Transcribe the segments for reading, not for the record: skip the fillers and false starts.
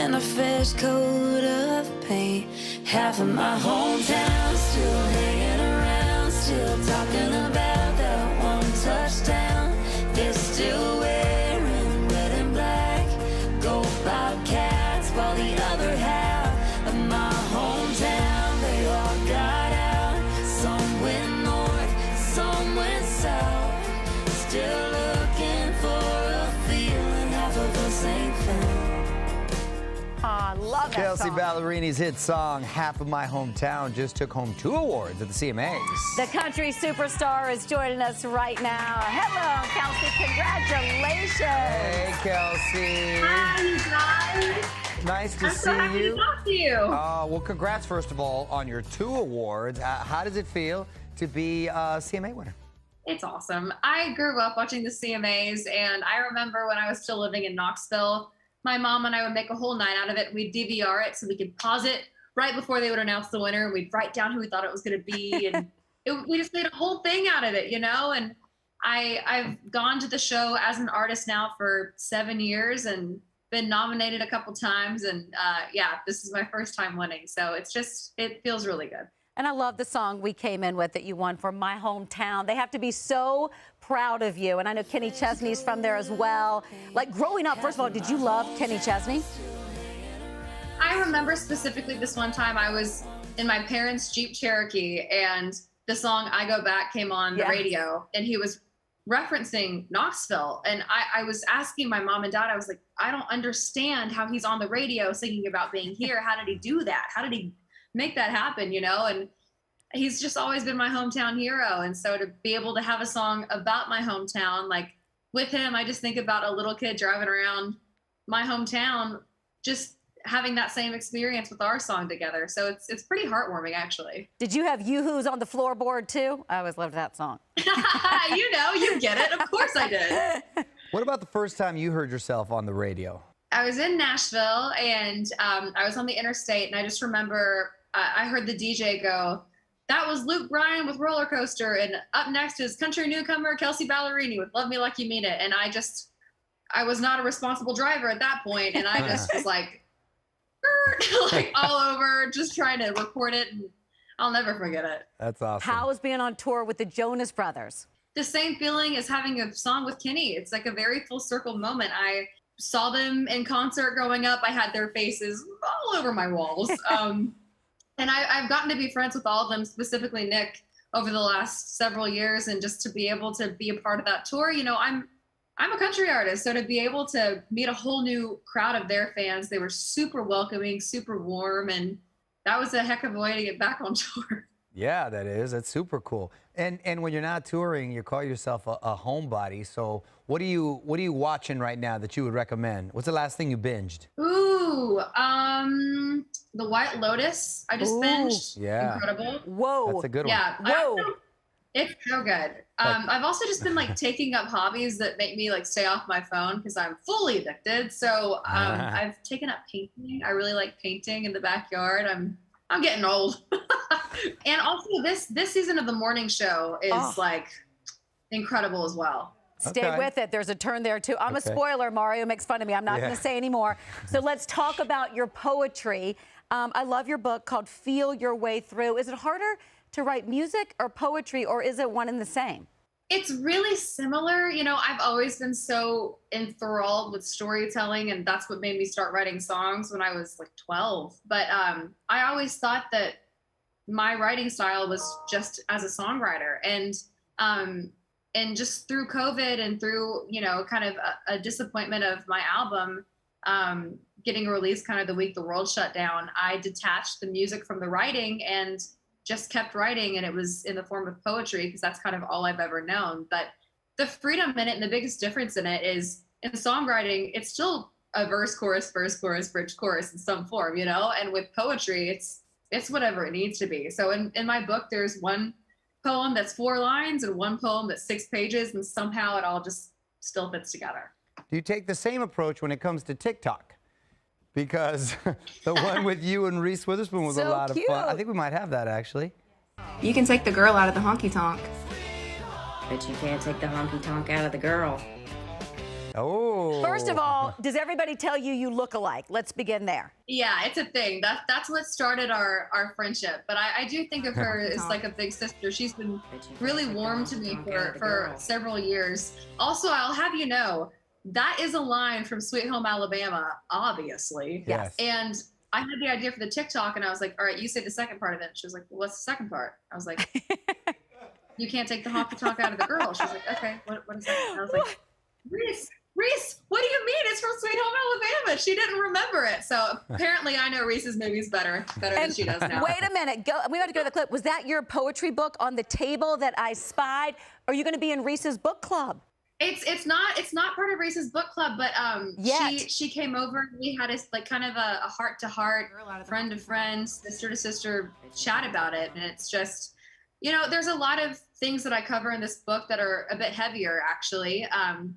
and a fresh coat of paint. Half of my hometown still hanging around, still talking about that one touchdown. They're still wearing red and black, go Bobcats, while the other half of my hometown, they all got out. Some went north, some went south, still looking for a feeling, half of us ain't found. I love that Kelsea song. Ballerini's hit song, Half of My Hometown, just took home 2 awards at the CMAs. The country superstar is joining us right now. Hello, Kelsea. Congratulations. Hey, Kelsea. Hi, you guys. Nice to I'm see so happy you. to talk to you. Well, congrats, first of all, on your 2 awards. How does it feel to be a CMA winner? It's awesome. I grew up watching the CMAs, and I remember when I was still living in Knoxville, my mom and I would make a whole night out of it. We'd DVR it so we could pause it right before they would announce the winner. We'd write down who we thought it was going to be, and we just made a whole thing out of it, you know? And I've gone to the show as an artist now for 7 years and been nominated a couple times. And yeah, this is my first time winning. So it feels really good. And I love the song we came in with that you won for My Hometown. They have to be so proud of you. And I know Kenny Chesney's from there as well. Like growing up, first of all, did you love Kenny Chesney? I remember specifically this one time I was in my parents' Jeep Cherokee and the song I Go Back came on the radio, and he was referencing Knoxville. And I was asking my mom and dad, I was like, I don't understand how he's on the radio singing about being here. How did he do that? How did he make that happen, you know? And he's just always been my hometown hero. And so to be able to have a song about my hometown, like with him, I just think about a little kid driving around my hometown, just having that same experience with our song together. So it's pretty heartwarming, actually. Did you have Yoo-Hoo's on the floorboard too? I always loved that song. You know, you get it. Of course I did. What about the first time you heard yourself on the radio? I was in Nashville, and I was on the interstate, and I just remember I heard the DJ go, that was Luke Bryan with Roller Coaster, and up next is country newcomer Kelsea Ballerini with Love Me Like You Mean It. And I was not a responsible driver at that point, and I just was like all over, just trying to record it, and I'll never forget it. That's awesome. How was being on tour with the Jonas Brothers? The same feeling as having a song with Kenny. It's like a very full circle moment. I saw them in concert growing up. I had their faces all over my walls. And I've gotten to be friends with all of them, specifically Nick, over the last several years. And just to be able to be a part of that tour, you know, I'm a country artist. So to be able to meet a whole new crowd of their fans, they were super welcoming, super warm. And that was a heck of a way to get back on tour. Yeah, that is. That's super cool. And when you're not touring, you call yourself a homebody. So what are you watching right now that you would recommend? What's the last thing you binged? Ooh, The White Lotus. I just binged. Yeah. Incredible. Whoa. That's a good one. Yeah. Whoa. It's so good. I've also just been like taking up hobbies that make me like stay off my phone because I'm fully addicted. So I've taken up painting. I really like painting in the backyard. I'm getting old. And also this season of the morning show is like incredible as well. Stay with it. There's a turn there, too. I'm a spoiler. Mario makes fun of me. I'm not going to say anymore. So let's talk about your poetry. I love your book called Feel Your Way Through. Is it harder to write music or poetry, or is it one and the same? It's really similar. You know, I've always been so enthralled with storytelling, and that's what made me start writing songs when I was like 12. But I always thought that my writing style was just as a songwriter. And just through COVID and through, you know, kind of a disappointment of my album getting released kind of the week the world shut down, I detached the music from the writing and just kept writing. And it was in the form of poetry because that's kind of all I've ever known. But the freedom in it and the biggest difference in it is in songwriting, it's still a verse, chorus, bridge, chorus in some form, you know, and with poetry, it's whatever it needs to be. So in my book, there's one poem that's 4 lines and one poem that's 6 pages, and somehow it all just still fits together. Do you take the same approach when it comes to TikTok? Because the one with you and Reese Witherspoon was a lot of fun. I think we might have that, actually. You can take the girl out of the honky tonk. But you can't take the honky tonk out of the girl. Oh. First of all, does everybody tell you you look alike? Let's begin there. Yeah, it's a thing. That's what started our friendship. But I do think of her as like a big sister. She's been really warm to me for several years. Also, I'll have you know, that is a line from Sweet Home Alabama, obviously. Yes. And I had the idea for the TikTok, and I was like, all right, you say the second part of it. She was like, well, what's the second part? I was like, you can't take the honky tonk out of the girl. She was like, okay, what is that? And I was like, Reese, what do you mean? It's from Sweet Home Alabama. She didn't remember it. So apparently I know Reese's movies better than she does now. Wait a minute. We have to go to the clip. Was that your poetry book on the table that I spied? Or are you going to be in Reese's book club? It's not part of Reese's book club, but she came over and we had like kind of a heart-to-heart, friend to friend, sister to sister chat about it. And it's just, you know, there's a lot of things that I cover in this book that are a bit heavier, actually.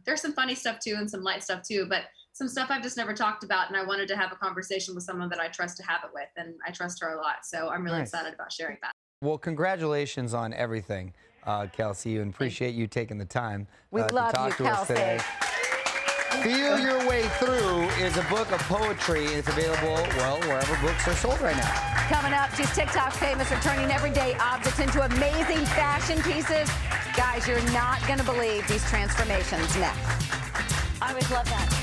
There's some funny stuff too and some light stuff too, but some stuff I've just never talked about, and I wanted to have a conversation with someone that I trust to have it with, and I trust her a lot. So I'm really excited about sharing that. Well, congratulations on everything, Kelsea, and appreciate you taking the time we to love talk you, to us Kelsea. today. Feel Your Way Through is a book of poetry. It's available, well, wherever books are sold right now. Coming up, she's TikTok famous for turning everyday objects into amazing fashion pieces. Guys, you're not going to believe these transformations next. I always love that.